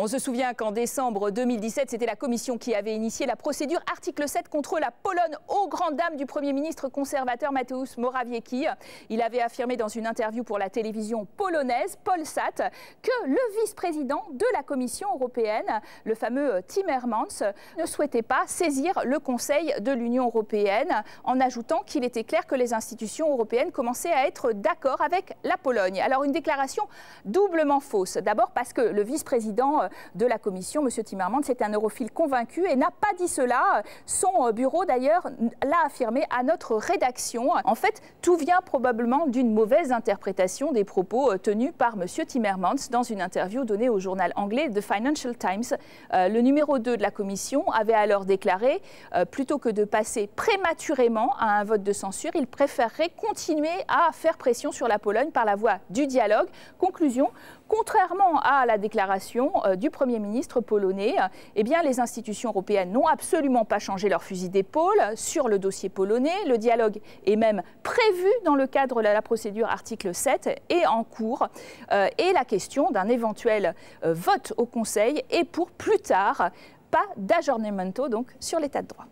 On se souvient qu'en décembre 2017, c'était la Commission qui avait initié la procédure article 7 contre la Pologne aux grandes dames du Premier ministre conservateur Mateusz Morawiecki. Il avait affirmé dans une interview pour la télévision polonaise Polsat que le vice-président de la Commission européenne, le fameux Timmermans, ne souhaitait pas saisir le Conseil de l'Union européenne, en ajoutant qu'il était clair que les institutions européennes commençaient à être d'accord avec la Pologne. Alors une déclaration doublement fausse. D'abord parce que le vice-président de la Commission, M. Timmermans, est un europhile convaincu et n'a pas dit cela. Son bureau, d'ailleurs, l'a affirmé à notre rédaction. En fait, tout vient probablement d'une mauvaise interprétation des propos tenus par M. Timmermans dans une interview donnée au journal anglais The Financial Times. Le numéro 2 de la Commission avait alors déclaré, plutôt que de passer prématurément à un vote de censure, il préférerait continuer à faire pression sur la Pologne par la voie du dialogue. Conclusion, contrairement à la déclaration du Premier ministre polonais, eh bien, les institutions européennes n'ont absolument pas changé leur fusil d'épaule sur le dossier polonais. Le dialogue est même prévu dans le cadre de la procédure article 7 et en cours. Et la question d'un éventuel vote au Conseil est pour plus tard, pas d'aggiornamento donc sur l'état de droit.